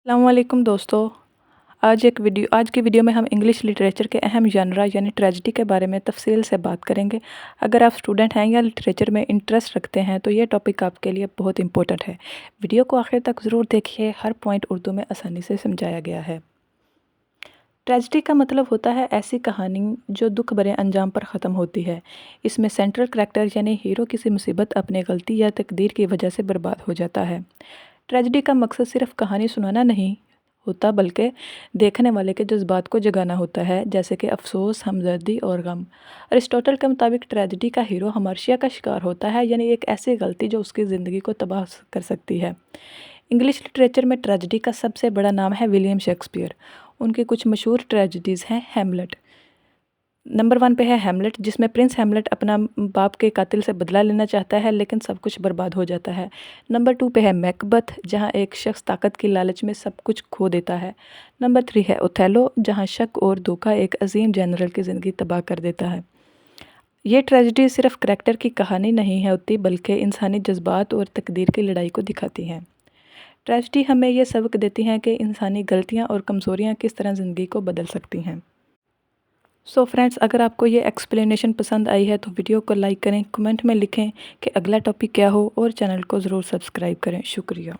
अस्सलामुअलैकुम दोस्तों। आज की वीडियो में हम इंग्लिश लिटरेचर के अहम जानरा यानी ट्रेजेडी के बारे में तफसील से बात करेंगे। अगर आप स्टूडेंट हैं या लिटरेचर में इंटरेस्ट रखते हैं तो ये टॉपिक आपके लिए बहुत इंपॉर्टेंट है। वीडियो को आखिर तक ज़रूर देखिए, हर पॉइंट उर्दू में आसानी से समझाया गया है। ट्रेजेडी का मतलब होता है ऐसी कहानी जो दुख भरे अंजाम पर ख़त्म होती है। इसमें सेंट्रल करैक्टर यानी हीरो किसी मुसीबत, अपने गलती या तकदीर की वजह से बर्बाद हो जाता है। ट्रेजेडी का मकसद सिर्फ कहानी सुनाना नहीं होता, बल्कि देखने वाले के जज्बात को जगाना होता है, जैसे कि अफसोस, हमदर्दी और गम। अरिस्टोटल के मुताबिक ट्रेजेडी का हीरो हमार्शिया का शिकार होता है, यानी एक ऐसी गलती जो उसकी ज़िंदगी को तबाह कर सकती है। इंग्लिश लिटरेचर में ट्रेजेडी का सबसे बड़ा नाम है विलियम शेक्सपियर। उनकी कुछ मशहूर ट्रेजेडीज़ हैं। हैमलेट नंबर 1 पे है। हैमलेट, जिसमें प्रिंस हैमलेट अपना बाप के कातिल से बदला लेना चाहता है, लेकिन सब कुछ बर्बाद हो जाता है। नंबर 2 पे है मैकबथ, जहाँ एक शख्स ताकत की लालच में सब कुछ खो देता है। नंबर 3 है ओथेलो, जहाँ शक और धोखा एक अजीम जनरल की ज़िंदगी तबाह कर देता है। ये ट्रेजेडी सिर्फ करैक्टर की कहानी नहीं है होती, बल्कि इंसानी जज्बात और तकदीर की लड़ाई को दिखाती हैं। ट्रेजेडी हमें ये सबक देती हैं कि इंसानी गलतियाँ और कमज़ोरियाँ किस तरह ज़िंदगी को बदल सकती हैं। सो फ्रेंड्स, अगर आपको ये एक्सप्लेनेशन पसंद आई है तो वीडियो को लाइक करें, कमेंट में लिखें कि अगला टॉपिक क्या हो और चैनल को ज़रूर सब्सक्राइब करें। शुक्रिया।